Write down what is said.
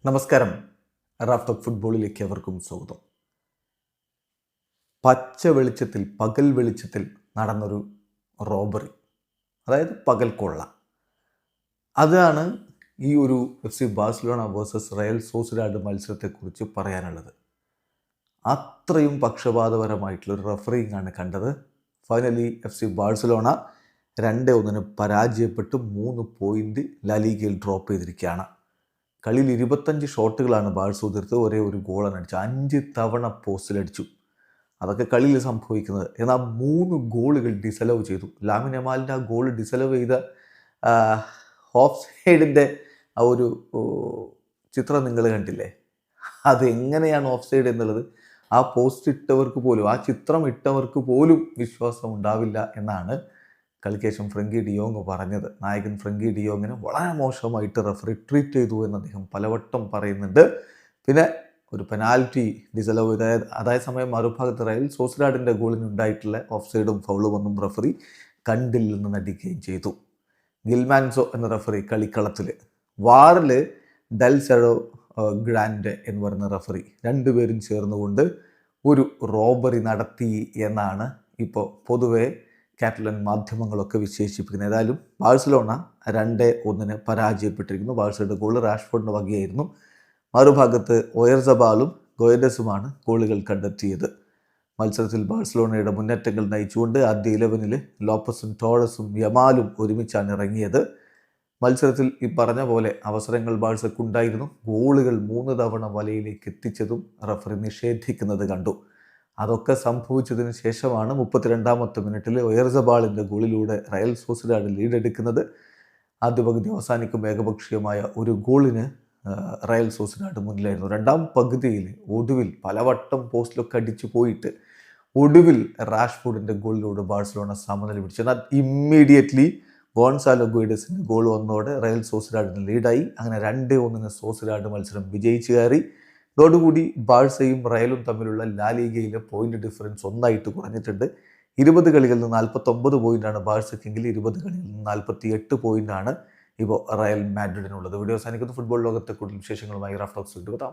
നമസ്കാരം. Raf talk ഫുട്ബോളിലേക്ക് അവർക്കും സ്വാഗതം. പച്ച വെളിച്ചത്തിൽ, പകൽ വെളിച്ചത്തിൽ നടന്നൊരു റോബറി, അതായത് പകൽ കൊള്ള. അതാണ് ഈ ഒരു FC Barcelona versus Real Sociedad മത്സരത്തെക്കുറിച്ച് പറയാനുള്ളത്. അത്രയും പക്ഷപാതപരമായിട്ടുള്ളൊരു റഫറിങ് ആണ് കണ്ടത്. ഫൈനലി FC ബാഴ്സലോണ 2-1 പരാജയപ്പെട്ട് 3 പോയിന്റ് ലാലിഗയിൽ ഡ്രോപ്പ് ചെയ്തിരിക്കുകയാണ്. കളിയിൽ 25 ഷോട്ടുകളാണ് ബാഴ്സ ഉതിർത്ത്, ഒരേ ഒരു ഗോളാണ് അടിച്ചു. 5 തവണ പോസ്റ്റിലടിച്ചു. അതൊക്കെ കളിയിൽ സംഭവിക്കുന്നത്. എന്നാൽ 3 ഗോളുകൾ ഡിസലവ് ചെയ്തു. ലാമിൻ യമാലിൻ്റെ ആ ഗോൾ ഡിസലവ് ചെയ്ത ഓഫ് സൈഡിൻ്റെ ആ ഒരു ചിത്രം നിങ്ങൾ കണ്ടില്ലേ? അതെങ്ങനെയാണ് ഓഫ് സൈഡ് എന്നുള്ളത് ആ പോസ്റ്റ് ഇട്ടവർക്ക് പോലും, ആ ചിത്രം ഇട്ടവർക്ക് പോലും വിശ്വാസം ഉണ്ടാവില്ല എന്നാണ് കളിക്കേശം ഫ്രങ്കി ഡിയോങ് പറഞ്ഞത്. നായകൻ ഫ്രങ്കി ഡിയോങ്ങിനെ വളരെ മോശമായിട്ട് റഫറി ട്രീറ്റ് ചെയ്തു എന്ന് അദ്ദേഹം പലവട്ടം പറയുന്നുണ്ട്. പിന്നെ ഒരു പെനാൽറ്റി ഡിസലവ് അതായത് സമയം മറുഭാഗത്ത് റയൽ സോസിഡാഡിൻ്റെ ഗോളിനുണ്ടായിട്ടുള്ള ഓഫ് സൈഡും ഫൗളും ഒന്നും റഫറി കണ്ടില്ലെന്ന് നടിക്കുകയും ചെയ്തു. ഗിൽമാൻസോ എന്ന റഫറി കളിക്കളത്തിൽ, വാറിൽ ഡെൽസെഡോ ഗ്രാൻഡെ എന്ന് പറയുന്ന റഫറി, രണ്ടുപേരും ചേർന്നുകൊണ്ട് ഒരു റോബറി നടത്തി എന്നാണ് ഇപ്പോൾ പൊതുവെ കാറ്റലൻ മാധ്യമങ്ങളൊക്കെ വിശേഷിപ്പിക്കുന്നത്. ഏതായാലും ബാഴ്സലോണ 2-1 പരാജയപ്പെട്ടിരിക്കുന്നു. ബാഴ്സയുടെ ഗോൾ റാഷ്ഫോർഡിൻ്റെ വകയായിരുന്നു. മറുഭാഗത്ത് ഒയർസബാലും ഗോയഡസുമാണ് ഗോളുകൾ കണ്ടെത്തിയത്. മത്സരത്തിൽ ബാഴ്സലോണയുടെ മുന്നേറ്റങ്ങൾ നയിച്ചുകൊണ്ട് ആദ്യ 11 ലോപ്പസും ടോറസും യമാലും ഒരുമിച്ചാണ് ഇറങ്ങിയത്. മത്സരത്തിൽ ഈ പറഞ്ഞ പോലെ അവസരങ്ങൾ ബാഴ്സക്കുണ്ടായിരുന്നു. ഗോളുകൾ 3 തവണ വലയിലേക്ക് എത്തിച്ചതും റഫറി നിഷേധിക്കുന്നത് കണ്ടു. അതൊക്കെ സംഭവിച്ചതിന് ശേഷമാണ് 32ാമത്തെ മിനിറ്റിൽ ഒയർസബാളിൻ്റെ ഗോളിലൂടെ റയൽ സോസിഡാഡ് ലീഡെടുക്കുന്നത്. ആദ്യ പകുതി അവസാനിക്കും ഏകപക്ഷീയമായ ഒരു ഗോളിന് റയൽ സോസിഡാഡ് മുന്നിലായിരുന്നു. രണ്ടാം പകുതിയിൽ ഒടുവിൽ പലവട്ടം പോസ്റ്റിലൊക്കെ അടിച്ചു പോയിട്ട് ഒടുവിൽ റാഷ്ഫോർഡിൻ്റെ ഗോളിലൂടെ ബാഴ്സലോണ സമനില പിടിച്ചു. എന്നാൽ ഇമ്മീഡിയറ്റ്ലി ഗോൺസാലോ ഗുയിഡസിൻ്റെ ഗോൾ വന്നതോടെ റയൽ സോസിഡാഡിന് ലീഡായി. അങ്ങനെ 2-1 സോസിഡാഡ് മത്സരം വിജയിച്ചു കയറി. ഇതോടുകൂടി ബാഴ്സയും റയലും തമ്മിലുള്ള ലാലിഗയിലെ പോയിന്റ് ഡിഫറൻസ് 1 കുറഞ്ഞിട്ടുണ്ട്. 20 കളികളിൽ നിന്ന് 49 പോയിന്റാണ് ബാഴ്സക്കെങ്കിൽ 20 കളികളിൽ നിന്ന് 48 പോയിന്റാണ് ഇപ്പോൾ റയൽ മാഡ്രിഡിനുള്ളത്. വീഡിയോ അവസാനിക്കുന്ന ഫുട്ബോൾ ലോകത്തെ കൂടുതൽ വിശേഷങ്ങളുമായി റാഫ് ടോക്സ് കിട്ടുക.